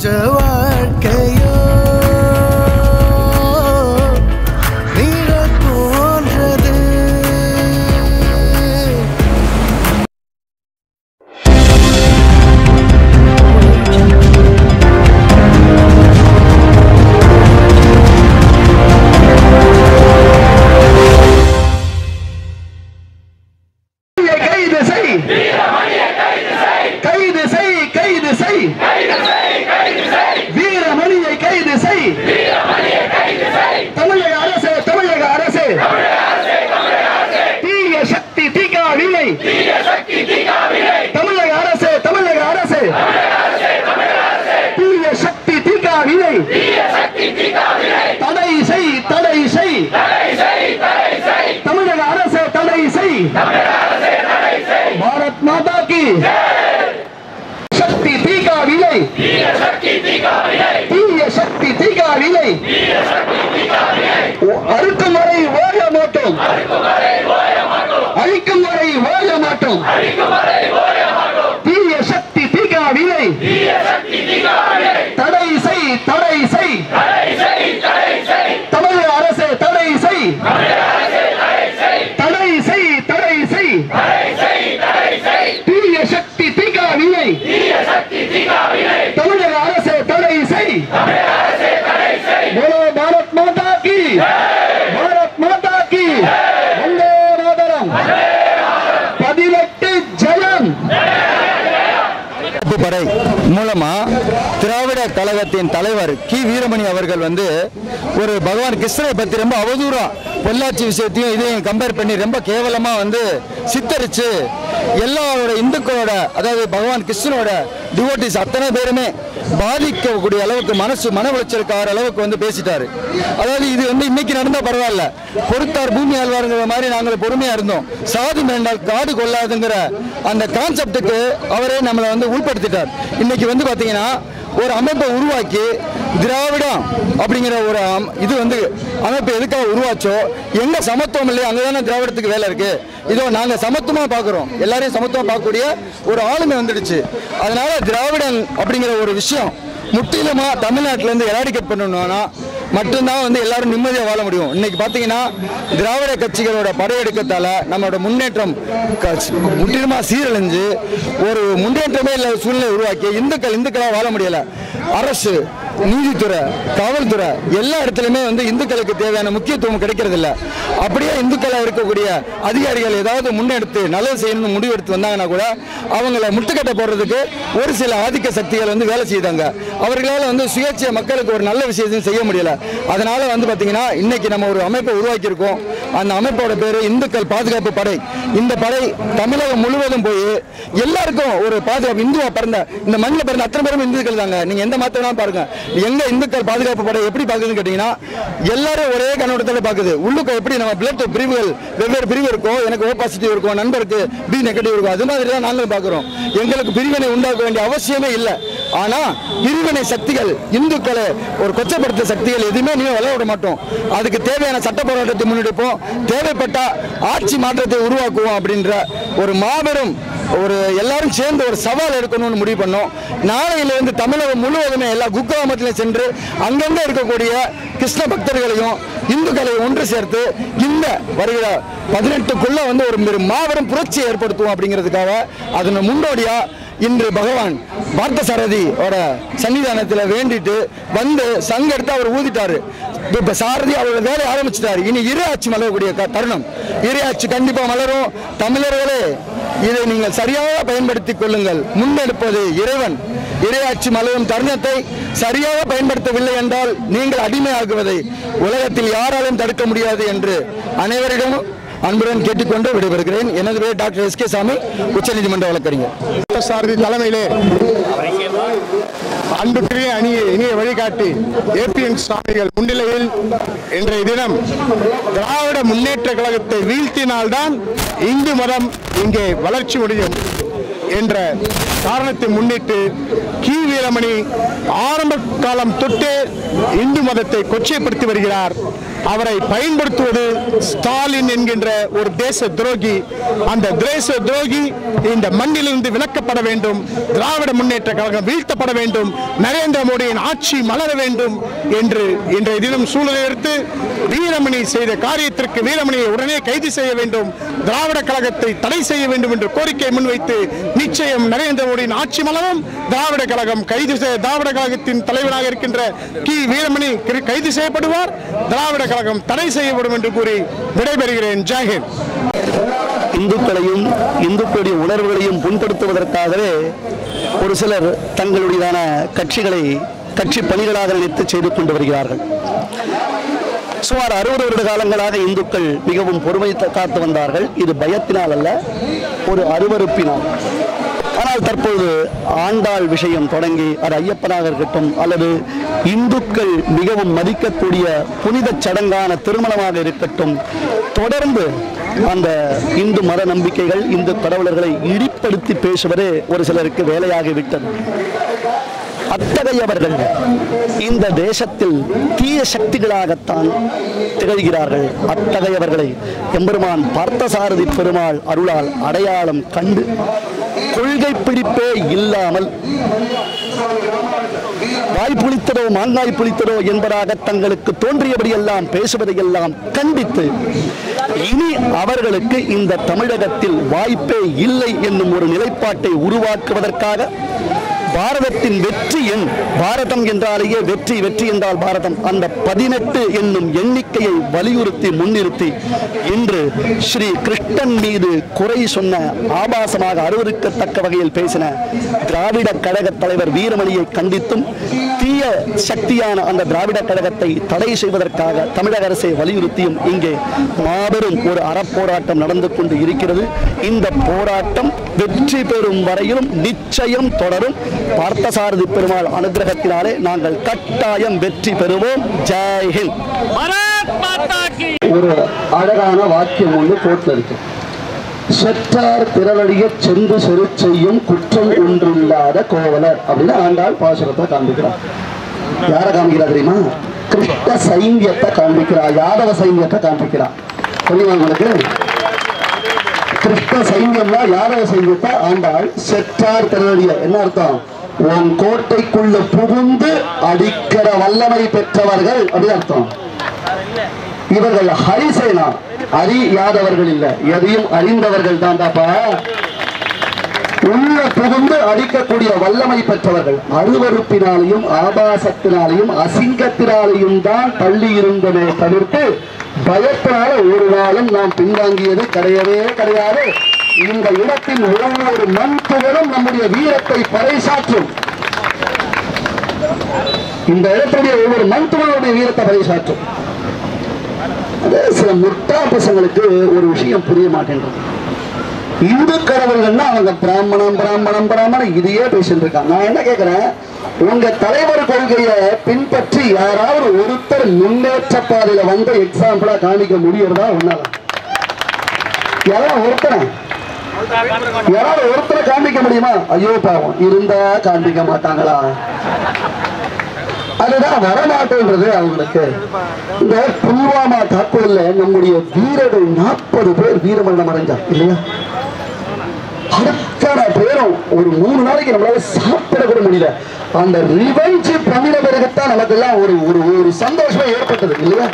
நிஜ வாழ்க்கையோ நீழல் போன்றது. வீரமணியை கைது செய். தமிழக அரசு தீய சக்தி தீக்காவில்லை. தமிழக அரசு தீய சக்தி தீக்காவில்லை. தடை செய். தமிழக அரசு தடை செய். பாரத் மாதா கி சக்தி தீக்காவில்லை. தீய சக்தி தீக்காவில்லை. அறுக்கும் வரை ஓய மாட்டோம். அழிக்கும் வரை ஓய மாட்டோம். தீய சக்தி தீக்காவில்லை. தடை செய். தமிழக அரசு தடை செய். தீய சக்தி தீக்காவில்லை. தமிழக அரசு தடை செய். போலோ பாரத் மாதா கி வந்தே மாதரம். 18 ஜெயம். படை மூலமா திராவிட கழகத்தின் தலைவர் கி வீரமணி அவர்கள் ஒரு பகவான் கிருஷ்ணரை பத்தி ரொம்ப அவதூறா பொள்ளாச்சி விஷயத்தையும் இதையும் கம்பேர் பண்ணி ரொம்ப கேவலமா சித்தரிச்சு எல்லாரோட இந்துக்களோட, அதாவது பகவான் கிருஷ்ணனோட டிவோட்டிஸ் அத்தனை பேருமே பாதிக்கக்கூடிய அளவுக்கு மன உளைச்சலுக்கார அளவுக்கு பேசிட்டாரு. அதாவது இது இன்னைக்கு நடந்தா பரவாயில்ல, பொறுத்தார் பூமி ஆழ்வாருங்கிற மாதிரி நாங்கள் பொறுமையா இருந்தோம். சாதி மேண்டால் காடு கொள்ளாதுங்கிற அந்த கான்செப்டுக்கு அவரே நம்மளை உள்படுத்திட்டார். இன்னைக்கு பாத்தீங்கன்னா ஒரு அமைப்பை உருவாக்கி திராவிடம் அப்படிங்கிற ஒரு இது அமைப்பு எதுக்காக உருவாச்சோ, எங்க சமத்துவம் இல்லையா அங்கதானே திராவிடத்துக்கு வேலை இருக்கு. இதோ நாங்க சமத்துவமா பாக்குறோம், எல்லாரையும் சமத்துவமா பார்க்கக்கூடிய ஒரு ஆளுமை வந்துடுச்சு. அதனால திராவிடம் அப்படிங்கிற ஒரு விஷயம் முற்றிலுமா தமிழ்நாட்டில இருந்து எராடிகேட் பண்ணணும்னா மட்டும்தான் எல்லாரும் நிம்மதியாக வாழ முடியும். இன்னைக்கு பார்த்தீங்கன்னா திராவிட கட்சிகளோட படையெடுக்கத்தால நம்மளோட முன்னேற்றம் முற்றிலுமா சீரழிஞ்சு ஒரு முன்னேற்றமே இல்லாத சூழ்நிலை உருவாக்கி இந்துக்களாக வாழ முடியல. அரசு, நீதித்துறை, காவல்துறை எல்லா இடத்துலையுமே இந்துக்களுக்கு தேவையான முக்கியத்துவம் கிடைக்கிறது இல்லை. அப்படியே இந்துக்களாக இருக்கக்கூடிய அதிகாரிகள் ஏதாவது முன்னெடுத்து நல்லது செய்யணும்னு முடிவெடுத்து வந்தாங்கன்னா கூட அவங்கள முட்டுக்கட்டை போடுறதுக்கு ஒரு சில ஆதிக்க சக்திகள் வேலை செய்தாங்க. அவர்களால் சுயேட்சை மக்களுக்கு ஒரு நல்ல விஷயத்தையும் செய்ய முடியல. அதனால பார்த்தீங்கன்னா இன்னைக்கு நம்ம ஒரு அமைப்பை உருவாக்கி இருக்கோம். அந்த அமைப்போட பேரு இந்துக்கள் பாதுகாப்பு படை. இந்த படை தமிழகம் முழுவதும் போய் எல்லாருக்கும் ஒரு பாதுகாப்பு, இந்துவா பிறந்த இந்த மண்ணில் பிறந்த அத்தனை பேரும் இந்துக்கள் தாங்க. நீங்க எந்த மாத்திரம் பாருங்க, எங்க இந்துக்கள் பாதுகாப்பு படை எப்படி பாக்குதுன்னு கேட்டீங்கன்னா எல்லாரும் ஒரே கண்ணோட்டத்தோட பாக்குது. உள்ளுக்கு எப்படி நம்ம பிளட் பிரிவுகள் வெவ்வேறு பிரிவு இருக்கும், எனக்கு ஓ பாசிட்டிவ் இருக்கும், நண்பருக்கு பி நெகட்டிவ் இருக்கும், அது மாதிரி தான் நாங்களும் பாக்குறோம். எங்களுக்கு பிரிவினை உண்டாக்க வேண்டிய அவசியமே இல்லை. ஆனா பிரிவினை சக்திகள், இந்துக்களை ஒரு கொச்சப்படுத்த சக்திகள் எதுவுமே நீங்க விளையாட விட மாட்டோம். அதுக்கு தேவையான சட்ட போராட்டத்தை முன்னெடுப்போம். தேவைப்பட்ட ஆட்சி மாற்றத்தை உருவாக்குவோம் அப்படின்ற ஒரு மாபெரும் ஒரு எல்லாரும் சேர்ந்து ஒரு சவால் எடுக்கணும்னு முடிவு பண்ணோம். நாளையிலிருந்து தமிழகம் முழுவதுமே எல்லா குக்கிராமத்திலையும் சென்று அங்கங்க இருக்கக்கூடிய கிருஷ்ண பக்தர்களையும் இந்துக்களையும் ஒன்று சேர்த்து இந்த வருகிற 18க்குள்ள ஒரு மாபெரும் புரட்சியை ஏற்படுத்துவோம் அப்படிங்கிறதுக்காக அதன் முன்னோடியா இன்று பகவான் பார்த்தசாரதி சன்னிதானத்தில் வேண்டிட்டு சங்க எடுத்து அவர் ஊதிட்டாரு. இப்ப சாரதி அவரோட வேலை ஆரம்பிச்சிட்டாரு. இனி இறையாட்சி மலரக்கூடிய தருணம். இறையாட்சி கண்டிப்பா மலரும். தமிழர்களே, இதை நீங்கள் சரியாக பயன்படுத்திக் கொள்ளுங்கள். முன்னெடுப்பது இறைவன். இறையாட்சி மலரும் தருணத்தை சரியாக பயன்படுத்தவில்லை என்றால் நீங்கள் அடிமையாகுவதை உலகத்தில் யாராலும் தடுக்க முடியாது என்று அனைவரிடமும் அன்புடன் கேட்டுக்கொண்டு விடைபெறுகிறேன். எனது பேர் டாக்டர் எஸ் கே சாமி, உச்சநீதிமன்ற வழக்கறிஞர். சாரதி தலைமையிலே அன்புக்குரிய இனிய வழிகாட்டி ஏபிஎன் சுவாமிகள் முன்னிலையில் இன்றைய தினம் திராவிட முன்னேற்ற கழகத்தை வீழ்த்தினால்தான் இந்து மதம் இங்கே வளர்ச்சி முடியும் என்ற காரணத்தை முன்னிட்டு கி வீரமணி ஆரம்ப காலம் தொட்டு இந்து மதத்தை கொச்சைப்படுத்தி வருகிறார். அவரை பயன்படுத்துவது ஸ்டாலின் என்கின்ற ஒரு தேச துரோகி. அந்த தேச துரோகி இந்த மண்ணிலிருந்து விலக்கப்பட வேண்டும். திராவிட முன்னேற்ற கழகம் வீழ்த்தப்பட வேண்டும். நரேந்திர மோடியின் ஆட்சி மலர வேண்டும் என்று இன்றைய தினம் சூழலை எடுத்து வீரமணி செய்த காரியத்திற்கு வீரமணியை உடனே கைது செய்ய வேண்டும், திராவிட கழகத்தை தடை செய்ய வேண்டும் என்று கோரிக்கை முன்வைத்து நிச்சயம் நரேந்திர மோடியின் ஆட்சி மலரும். திராவிட கழகம் திராவிட கழகத்தின் தலைவராக இருக்கின்ற கி வீரமணி கைது செய்யப்படுவார். திராவிட கழகம் தடை செய்யப்படும் என்று கூறி விடைபெறுகிறேன். ஜெய்ஹிந்த். இந்துக்களையும் இந்துக்களுடைய உணர்வுகளையும் புண்படுத்துவதற்காகவே ஒரு சிலர் தங்களுடையதான கட்சிகளை கட்சி பணிகளாக நினைத்து செய்து கொண்டு வருகிறார்கள். சுமார் 60 வருட காலங்களாக இந்துக்கள் மிகவும் பொறுமை காத்து வந்தார்கள். இது பயத்தினால் அல்ல, ஒரு அருவருப்பினால். ஆனால் தற்போது ஆண்டாள் விஷயம் தொடங்கி, அது ஐயப்பனாக இருக்கட்டும் அல்லது இந்துக்கள் மிகவும் மதிக்கக்கூடிய புனித சடங்கான திருமணமாக இருக்கட்டும், தொடர்ந்து அந்த இந்து மத நம்பிக்கைகள் இந்து கடவுளர்களை இழிப்படுத்தி பேசுவதே ஒரு சிலருக்கு வேலையாகிவிட்டது. அத்தகையவர்கள் இந்த தேசத்தில் தீய சக்திகளாகத்தான் திகழ்கிறார்கள். அத்தகையவர்களை எம்பெருமான் பார்த்தசாரதி பெருமாள் அருளால் அடையாளம் கண்டு கொள்கை பிடிப்பே இல்லாமல் வாய்ப்புளித்ததோ மாங்காய் புளித்ததோ என்பதாக தங்களுக்கு தோன்றியபடியெல்லாம் பேசுவதையெல்லாம் கண்டித்து இனி அவர்களுக்கு இந்த தமிழகத்தில் வாய்ப்பே இல்லை என்னும் ஒரு நிலைப்பாட்டை உருவாக்குவதற்காக பாரதத்தின் வெற்றி எண், பாரதம் என்றாலேயே வெற்றி, வெற்றி என்றால் பாரதம், அந்த 18 என்னும் எண்ணிக்கையை வலியுறுத்தி முன்னிறுத்தி இன்று ஸ்ரீ கிருஷ்ணன் மீது குறை சொன்ன, ஆபாசமாக அருவருக்கத்தக்க வகையில் பேசின திராவிட கழக தலைவர் வீரமணியை கண்டித்தும் தீய சக்தியான அந்த திராவிட கழகத்தை தடை செய்வதற்காக தமிழக அரசை வலியுறுத்தியும் இங்கே மாபெரும் ஒரு அறப்போராட்டம் நடந்து கொண்டு இருக்கிறது. இந்த போராட்டம் வெற்றி பெறும் வரையிலும் நிச்சயம் தொடரும். பார்த்தசாரதி பெருமாள் அனுகிரகத்தினாலே நாங்கள் கட்டாயம் வெற்றி பெறுவோம். ஜெய்ஹிந்த். ஒரு அழகான வாக்கியம் ஒன்று கோட்ல இருக்கு. செற்றார் திரளடிய சென்று செரு செய்யும் குற்றம் ஒன்றில்லாத கோவலர் அப்படின்னு ஆண்டாள் பாசுரத்தை காண்பிக்கிறார். யாரை காண்பிக்கிறா தெரியுமா? கிருஷ்ண சைன்யத்தை காண்பிக்கிறா, யாதவ சைன்யத்தை காண்பிக்கிறா. சொல்லுங்க உங்களுக்கு, கிருஷ்ண சைன்யம்னா யாதவ சைன்யத்தை ஆண்டாள் செற்றார் திரளடிய என்ன அர்த்தம்? உன் கோட்டைக்குள்ள புகுந்து அடிக்கிற வல்லமை பெற்றவர்கள் அப்படின்னு அர்த்தம். இவர்கள் ஹரிசேனா, அறியாதவர்கள் இல்ல, எதையும் அறிந்தவர்கள் தான்டாப்பா. உள்ள புகுந்து அடிக்கக்கூடிய வல்லமை பெற்றவர்கள். அருவருப்பினாலையும் ஆபாசத்தினாலையும் அசிங்கத்தினாலையும் தான் தள்ளி இருந்தனை தவிர்த்து பயத்தினால ஒரு நாளும் நாம் பின்வாங்கியது கிடையவே கிடையாது. இந்த இடத்தில் ஒவ்வொரு மண் துகளும் நம்முடைய வீரத்தை பறைசாற்றும். இந்த இடத்துடைய ஒவ்வொரு மண் துகளுடைய வீரத்தை பறைசாற்றும். சில முட்டா பசங்களுக்கு ஒரு விஷயம் புரிய மாட்டேன்றது. இந்து கடவுள்கள்னா அவங்க பிராமணம் பிராமணம் பிராமணம் இதையே பேசிட்டு இருக்காங்க. நான் என்ன கேட்கிறேன், உங்க தலைவர் கொள்கையை பின்பற்றி யாராவது ஒருத்தர் முன்னேற்ற பாதையில வந்து எக்ஸாம்பிளா காமிக்க முடியறதா? உன்னால யாராவது ஒருத்தரை காண்பிக்க முடியுமா? ஐயோ பாவம், இருந்தா காண்பிக்க மாட்டாங்களா? அதுதான் வரமாட்டேன்றது அவங்களுக்கு. இந்த புல்வாமா தாக்குதல்ல நம்முடைய வீரர்கள் 40 பேர் வீரமரணம் அடைஞ்சார் இல்லையா? அத்தனை பேரும் ஒரு 3 நாளைக்கு நம்மளால சாப்பிட கூட முடியல. அந்த ரிவெஞ்ச் பண்ணின பிறகுத்தான் நமக்கு எல்லாம் ஒரு சந்தோஷமா ஏற்பட்டது இல்லையா?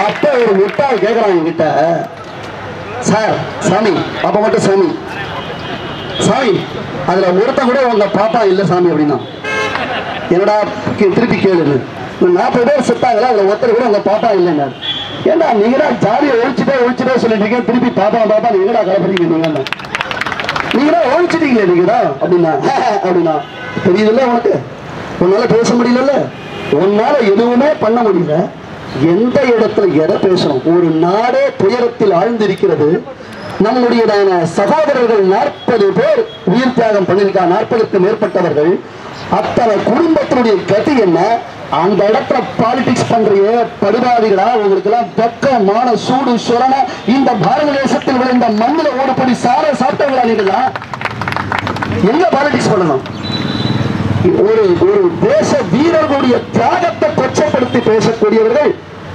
அப்ப ஒரு முட்டாள் கேட்கிறாங்க என்கிட்ட, சார் சாமி பாப்பா மட்டும் சாமி சாமி அதுல ஒருத்த கூட உங்க பாப்பா இல்ல சாமி அப்படின்னா, என்னடா திருப்பி கேளுன்னு. 40 பேர் செத்தாங்களா, அதுல ஒருத்தர் கூட உங்க பாப்பா இல்லைன்னா, ஏண்டா நீங்கடா ஜாலியை ஒழிச்சுட்டே சொல்லிட்டு இருக்கீங்க, திருப்பி பாப்பா பாப்பா நீங்கடா கலப்பறீங்க, நீங்கடா ஒழிச்சிட்டீங்களே நீங்கடா அப்படின்னா தெரியுதுல்ல உனக்கு? உன்னால பேச முடியல, உன்னால எதுவுமே பண்ண முடியல. எந்த இடத்துல எதை பேசணும்? ஒரு நாடே துயரத்தில் ஆழ்ந்திருக்கிறது. நம்முடையதான சகோதரர்கள் 40 பேர் உயிர் தியாகம் பண்ணியிருக்காங்க, 40க்கு மேற்பட்டவர்கள். அத்தனை குடும்பத்தினுடைய கதி என்ன? அந்த இடத்துல பாலிடிக்ஸ் பண்றிய படுபாவிகளா? உங்களுக்கு எல்லாம் வெக்கமான சூடு சுரண இந்த பாரத தேசத்தில் விளைந்த மண்ணில ஓடுபடி சார சாப்பிட்டவங்களா? நீங்களா எங்க பாலிடிக்ஸ் பண்ணணும்? ஒரு ஒரு தேச வீரர்களுடைய தியாகத்தை கொச்சப்படுத்தி பேசக்கூடியவர்கள்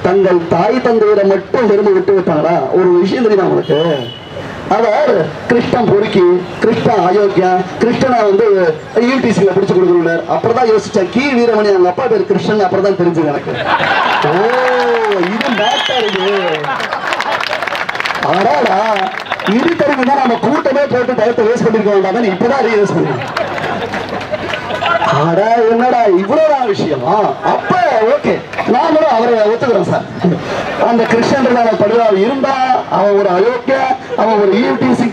தங்கள் தாய் தந்தையரை மட்டும் விரும்பி விட்டு விட்டாங்களா? ஒரு விஷயம் தெரியுமா உங்களுக்கு? அவர் கிருஷ்ணன் பொறுக்கி, கிருஷ்ணன் அயோக்கியா, கிருஷ்ணனை வந்து யூடிசியில பிடிச்சு கொடுக்கணும். அப்புறம்தான் யோசிச்சேன், கி வீரமணி அவங்க அப்பா பேர் கிருஷ்ணன். அப்புறம் தான் தெரிஞ்சது எனக்கு. ஓ, இது மேட்டர். இது ஆடாடா, இது தெரிஞ்சுதான் நம்ம கூட்டமே போட்டு டயத்தை வேஸ்ட் பண்ணிருக்க வேண்டாம். இப்பதான் ரியலைஸ் பண்ணேன். ஆடா, என்னடா இவ்வளவுதான் விஷயம். அப்ப ஓகே, நாமளும் அவரை ஒத்துக்கிறோம் சார். அந்த கிருஷ்ணன் படுவா இருந்தா அவன் ஒரு அயோக்கிய, அவன் ஒரு யூடிசி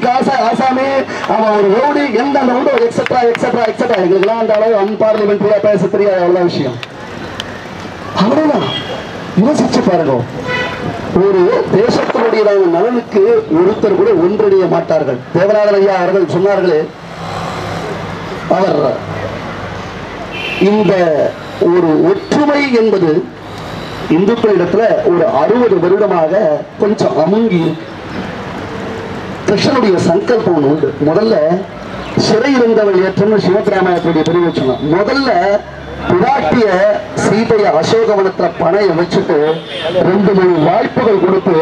ஆசாமி, அவன் ஒரு ரவுடி, எந்த ரவுண்டோ எக்ஸெட்ரா எக்ஸெட்ரா எக்ஸெட்ரா. எங்களுக்குலாம் அந்த அளவு அன்பார்லிமெண்ட்ரியா பேச தெரியாது. அவ்வளவு விஷயம். அவ்வளவுதான். யோசிச்சு பாருங்க, ஒரு தேசத்தினுடைய நலனுக்கு ஒருத்தர் கூட ஒன்றிணைய மாட்டார்கள். தேவநாதன் ஐயா அவர்கள் சொன்னார்களே, அவர் இந்த ஒரு ஒற்றுமை என்பது இந்துக்களிடத்துல ஒரு 60 வருடமாக கொஞ்சம் அமுங்கி. கிருஷ்ணனுடைய சங்கல்பம் ஒன்று உண்டு. முதல்ல சிறை இருந்தவள் ஏற்றம்னு சிவராமாயணத்துடைய பிரிவு சொன்னான். முதல்ல பிராட்டிய சீதைய அசோகவனத்துல பணைய வச்சுட்டு 2-3 வாய்ப்புகள் கொடுத்து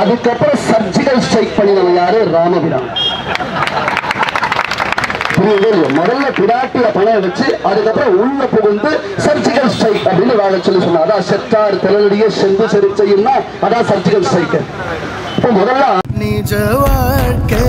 அதுக்கப்புறம் சர்ஜிக்கல் ஸ்ட்ரைக் பண்ணினவன் யாரு? ராமபிரான். முதல்ல பிராட்டிய பணைய வச்சு அதுக்கப்புறம் உள்ள புகுந்து சர்ஜிக்கல் ஸ்ட்ரைக் அப்படின்னு வாழ சொல்லி சொன்னா. அதான் செத்தார் திரளடிய சென்று சரி செய்யும்னா அதான் சர்ஜிக்கல் ஸ்ட்ரைக். இப்போ முதல்ல நிஜ வாழ்க்கை